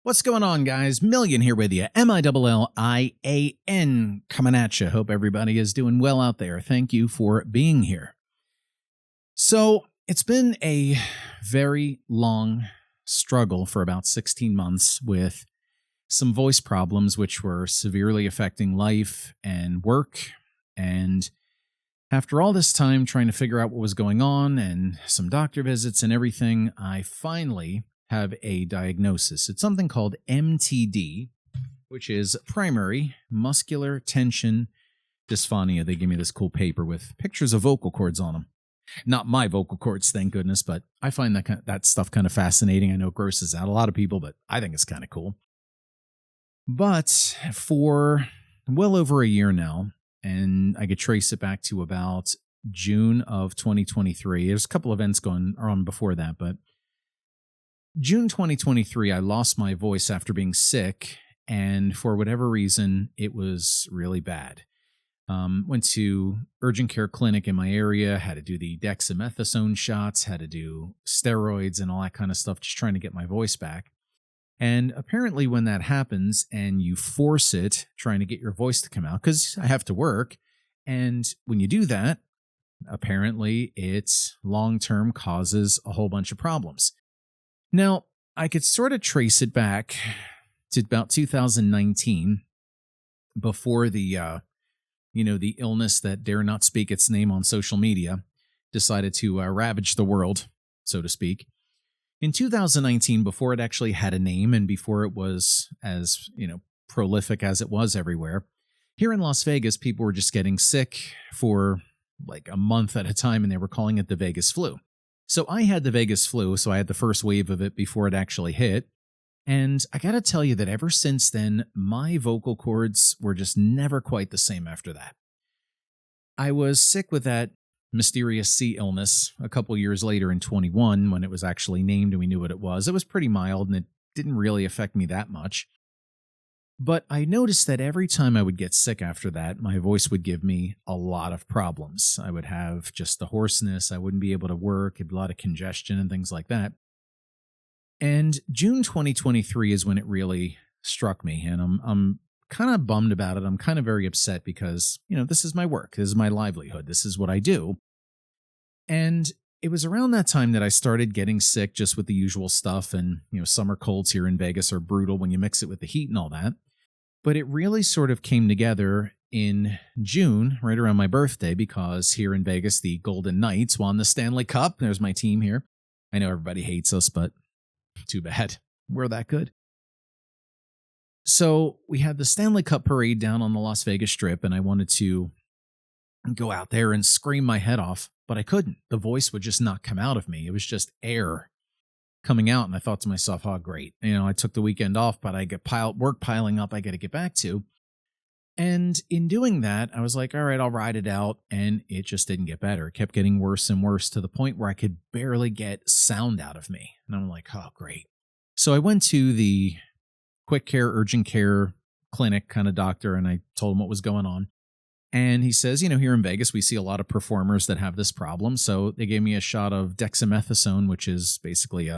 What's going on, guys? Millian here with you. Millian coming at you. Hope everybody is doing well out there. Thank you for being here. So, it's been a very long struggle for about 16 months with some voice problems which were severely affecting life and work. And after all this time trying to figure out what was going on and some doctor visits and everything, I finally have a diagnosis. It's something called MTD, which is primary muscular tension dysphonia. They give me this cool paper with pictures of vocal cords on them. Not my vocal cords, thank goodness, but I find that stuff kind of fascinating. I know it grosses out a lot of people, but I think it's kind of cool. But for well over a year now, and I could trace it back to about June of 2023. There's a couple events going on before that, but June 2023, I lost my voice after being sick, and for whatever reason, it was really bad. Went to urgent care clinic in my area, had to do the dexamethasone shots, had to do steroids and all that kind of stuff, just trying to get my voice back. And apparently when that happens and you force it, trying to get your voice to come out, because I have to work, and when you do that, apparently it long-term causes a whole bunch of problems. Now, I could sort of trace it back to about 2019, before the illness that dare not speak its name on social media decided to ravage the world, so to speak. In 2019, before it actually had a name and before it was as, prolific as it was everywhere, here in Las Vegas, people were just getting sick for like a month at a time, and they were calling it the Vegas flu. So I had the Vegas flu, so I had the first wave of it before it actually hit. And I got to tell you that ever since then, my vocal cords were just never quite the same after that. I was sick with that mysterious C illness a couple years later in 21 when it was actually named and we knew what it was. It was pretty mild and it didn't really affect me that much. But I noticed that every time I would get sick after that, my voice would give me a lot of problems. I would have just the hoarseness. I wouldn't be able to work, a lot of congestion and things like that. And June 2023 is when it really struck me, and I'm kind of bummed about it. I'm kind of very upset because, this is my work. This is my livelihood. This is what I do. And it was around that time that I started getting sick just with the usual stuff, and, summer colds here in Vegas are brutal when you mix it with the heat and all that. But it really sort of came together in June, right around my birthday, because here in Vegas, the Golden Knights won the Stanley Cup. There's my team here. I know everybody hates us, but too bad. We're that good. So we had the Stanley Cup parade down on the Las Vegas Strip, and I wanted to go out there and scream my head off, but I couldn't. The voice would just not come out of me. It was just air coming out, and I thought to myself, oh, great. I took the weekend off, but I get work piling up I got to get back to. And in doing that, I was like, all right, I'll ride it out, and it just didn't get better. It kept getting worse and worse to the point where I could barely get sound out of me. And I'm like, oh, great. So I went to the quick care, urgent care clinic kind of doctor, and I told him what was going on. And he says, here in Vegas, we see a lot of performers that have this problem. So they gave me a shot of dexamethasone, which is basically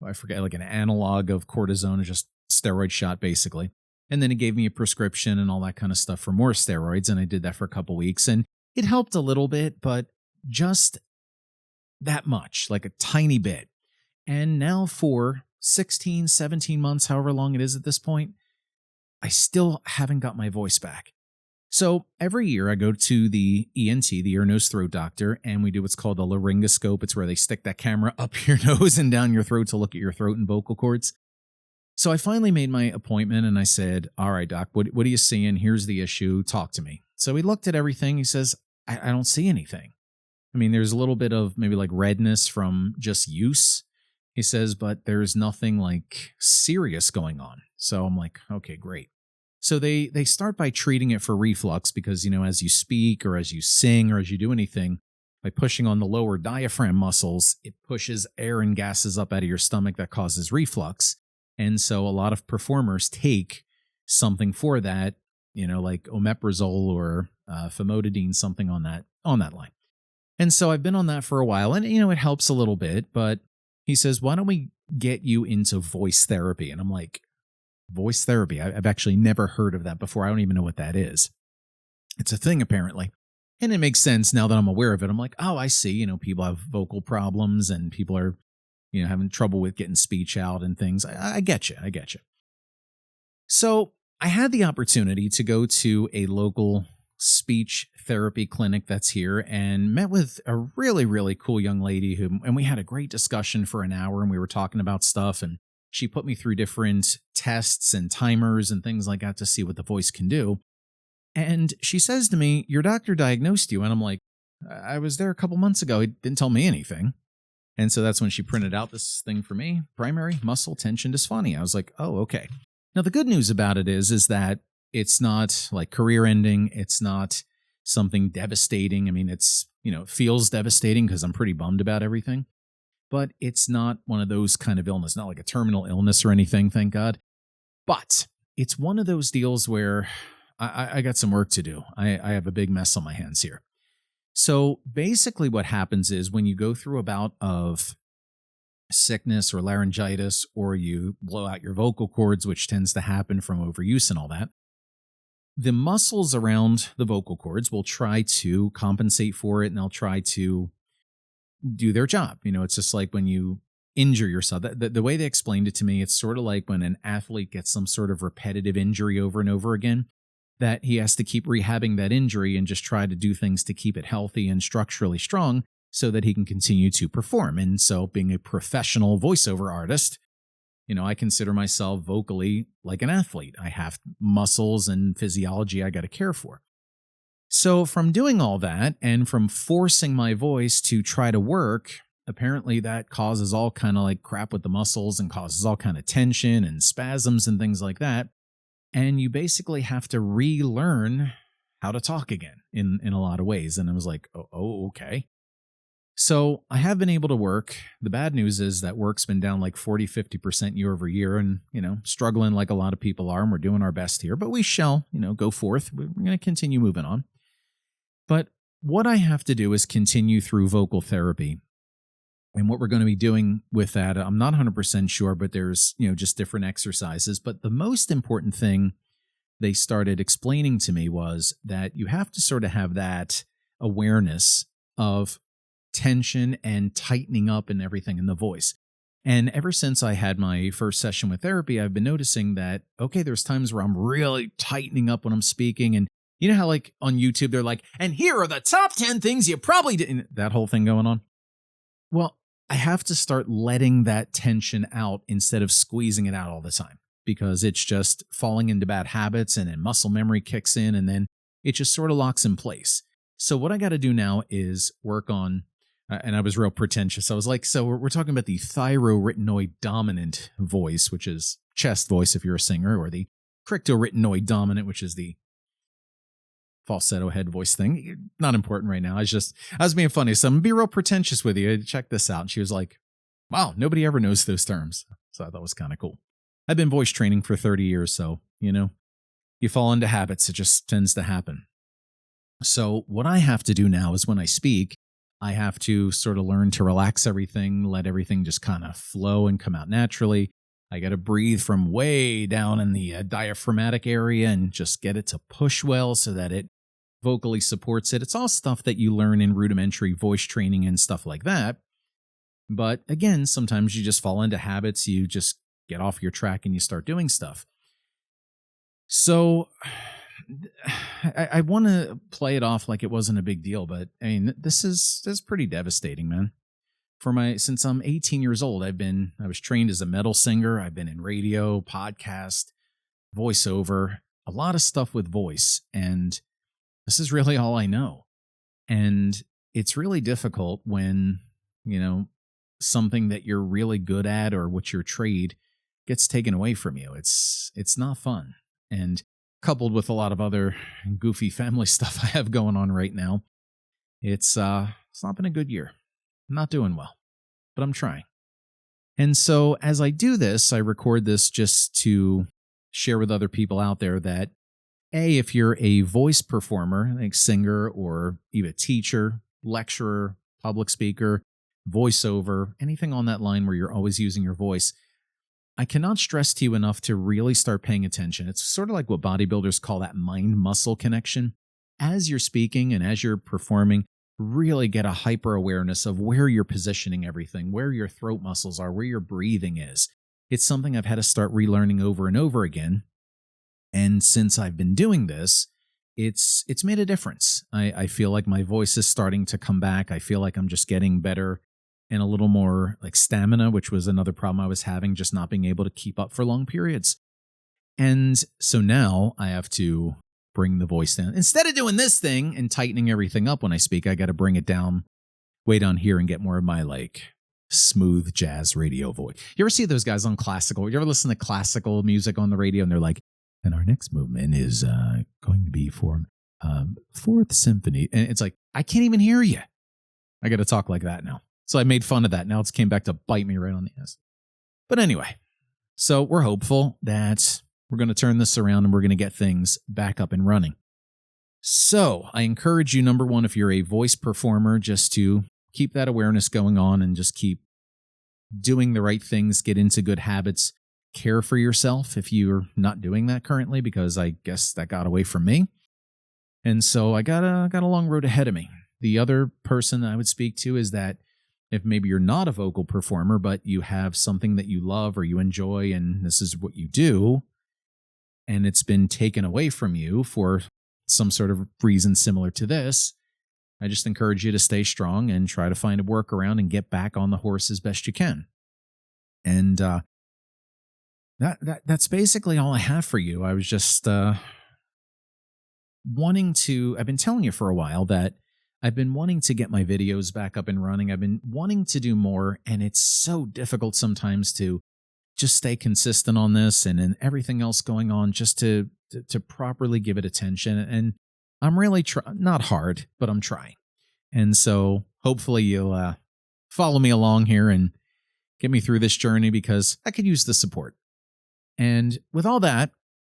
like an analog of cortisone, just steroid shot, basically. And then he gave me a prescription and all that kind of stuff for more steroids. And I did that for a couple weeks, and it helped a little bit, but just that much, like a tiny bit. And now for 16, 17 months, however long it is at this point, I still haven't got my voice back. So every year I go to the ENT, the ear, nose, throat doctor, and we do what's called a laryngoscope. It's where they stick that camera up your nose and down your throat to look at your throat and vocal cords. So I finally made my appointment, and I said, all right, doc, what are you seeing? Here's the issue. Talk to me. So he looked at everything. He says, I don't see anything. I mean, there's a little bit of maybe like redness from just use. He says, but there's nothing like serious going on. So I'm like, okay, great. So they start by treating it for reflux because, as you speak or as you sing or as you do anything, by pushing on the lower diaphragm muscles, it pushes air and gases up out of your stomach that causes reflux. And so a lot of performers take something for that, like omeprazole or famotidine, something on that line. And so I've been on that for a while, and, it helps a little bit, but he says, why don't we get you into voice therapy. And I'm like, voice therapy? I've actually never heard of that before. I don't even know what that is. It's a thing, apparently. And it makes sense now that I'm aware of it. I'm like, oh, I see. People have vocal problems and people are, having trouble with getting speech out and things. I get you. I get you. So I had the opportunity to go to a local speech therapy clinic that's here and met with a really, really cool young lady and we had a great discussion for an hour and we were talking about stuff and she put me through different tests and timers and things like that to see what the voice can do. And she says to me, your doctor diagnosed you. And I'm like, I was there a couple months ago. He didn't tell me anything. And so that's when she printed out this thing for me, primary muscle tension dysphonia. I was like, oh, okay. Now, the good news about it is that it's not like career ending. It's not something devastating. I mean, it feels devastating because I'm pretty bummed about everything. But it's not one of those kind of illness, not like a terminal illness or anything, thank God. But it's one of those deals where I got some work to do. I have a big mess on my hands here. So basically what happens is when you go through a bout of sickness or laryngitis, or you blow out your vocal cords, which tends to happen from overuse and all that, the muscles around the vocal cords will try to compensate for it and they'll try to do their job. It's just like when you injure yourself. The way they explained it to me, it's sort of like when an athlete gets some sort of repetitive injury over and over again, that he has to keep rehabbing that injury and just try to do things to keep it healthy and structurally strong so that he can continue to perform. And so being a professional voiceover artist, I consider myself vocally like an athlete. I have muscles and physiology I got to care for. So from doing all that and from forcing my voice to try to work, apparently that causes all kind of like crap with the muscles and causes all kind of tension and spasms and things like that. And you basically have to relearn how to talk again in a lot of ways. And I was like, oh, okay. So I have been able to work. The bad news is that work's been down like 40, 50% year over year and, struggling like a lot of people are. And we're doing our best here, but we shall, go forth. We're going to continue moving on. But what I have to do is continue through vocal therapy. And what we're going to be doing with that, I'm not 100% sure, but there's, just different exercises. But the most important thing they started explaining to me was that you have to sort of have that awareness of tension and tightening up and everything in the voice. And ever since I had my first session with therapy, I've been noticing that, okay, there's times where I'm really tightening up when I'm speaking. And you know how like on YouTube, they're like, and here are the top 10 things you probably didn't, that whole thing going on. Well, I have to start letting that tension out instead of squeezing it out all the time because it's just falling into bad habits and then muscle memory kicks in and then it just sort of locks in place. So what I got to do now is work on, and I was real pretentious. I was like, so we're talking about the thyroretinoid dominant voice, which is chest voice if you're a singer, or the crictoretinoid dominant, which is the falsetto head voice thing. Not important right now. I was being funny. So I'm going to be real pretentious with you. Check this out. And she was like, wow, nobody ever knows those terms. So I thought it was kind of cool. I've been voice training for 30 years. So, you fall into habits. It just tends to happen. So what I have to do now is when I speak, I have to sort of learn to relax everything, let everything just kind of flow and come out naturally. I got to breathe from way down in the diaphragmatic area and just get it to push well so that it vocally supports it. It's all stuff that you learn in rudimentary voice training and stuff like that. But again, sometimes you just fall into habits. You just get off your track and you start doing stuff. So I want to play it off like it wasn't a big deal, but I mean, this is pretty devastating, man. Since I'm 18 years old, I was trained as a metal singer. I've been in radio, podcast, voiceover, a lot of stuff with voice. And this is really all I know. And it's really difficult when, something that you're really good at or what your trade gets taken away from you. It's not fun. And coupled with a lot of other goofy family stuff I have going on right now, it's not been a good year. I'm not doing well, but I'm trying. And so as I do this, I record this just to share with other people out there that, A, if you're a voice performer, like singer or even teacher, lecturer, public speaker, voiceover, anything on that line where you're always using your voice, I cannot stress to you enough to really start paying attention. It's sort of like what bodybuilders call that mind-muscle connection. As you're speaking and as you're performing, really get a hyper awareness of where you're positioning everything, where your throat muscles are, where your breathing is. It's something I've had to start relearning over and over again. And since I've been doing this, it's made a difference. I feel like my voice is starting to come back. I feel like I'm just getting better and a little more like stamina, which was another problem I was having, just not being able to keep up for long periods. And so now I have to bring the voice down. Instead of doing this thing and tightening everything up when I speak, I got to bring it down way down here and get more of my like smooth jazz radio voice. You ever see those guys on classical? You ever listen to classical music on the radio and they're like, and our next movement is going to be for Fourth Symphony. And it's like, I can't even hear you. I got to talk like that now. So I made fun of that. Now it's came back to bite me right on the ass. But anyway, so we're hopeful that we're going to turn this around and we're going to get things back up and running. So I encourage you, number one, if you're a voice performer, just to keep that awareness going on and just keep doing the right things, get into good habits, care for yourself if you're not doing that currently, because I guess that got away from me. And so I got a long road ahead of me. The other person I would speak to is that if maybe you're not a vocal performer, but you have something that you love or you enjoy and this is what you do, and it's been taken away from you for some sort of reason similar to this, I just encourage you to stay strong and try to find a workaround and get back on the horse as best you can. And that's basically all I have for you. I was just wanting to, I've been telling you for a while that I've been wanting to get my videos back up and running. I've been wanting to do more, and it's so difficult sometimes to just stay consistent on this and everything else going on, just to properly give it attention. And I'm really not hard, but I'm trying. And so hopefully you'll follow me along here and get me through this journey, because I could use the support. And with all that,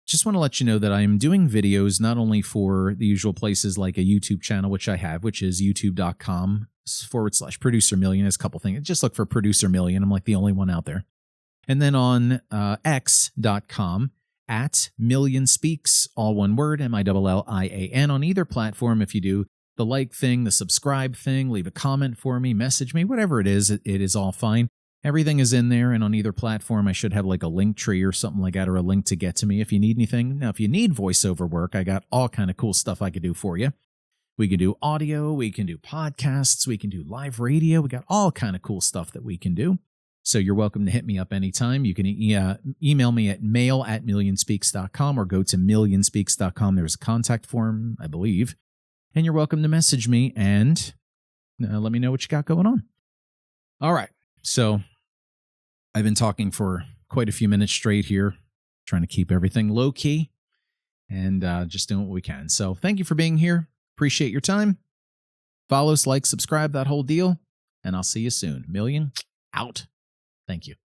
just want to let you know that I'm doing videos not only for the usual places like a YouTube channel, which I have, which is youtube.com/Producer Millian. There's a couple things. Just look for Producer Millian. I'm like the only one out there. And then on x.com @Millian Speaks, all one word, MILLIAN, on either platform. If you do the like thing, the subscribe thing, leave a comment for me, message me, whatever it is all fine. Everything is in there, and on either platform, I should have like a link tree or something like that, or a link to get to me if you need anything. Now, if you need voiceover work, I got all kind of cool stuff I could do for you. We can do audio, we can do podcasts, we can do live radio. We got all kind of cool stuff that we can do. So you're welcome to hit me up anytime. You can email me at mail@millianspeaks.com or go to millianspeaks.com. There's a contact form, I believe. And you're welcome to message me and let me know what you got going on. All right. So I've been talking for quite a few minutes straight here, trying to keep everything low key and just doing what we can. So thank you for being here. Appreciate your time. Follow us, like, subscribe, that whole deal. And I'll see you soon. Millian out. Thank you.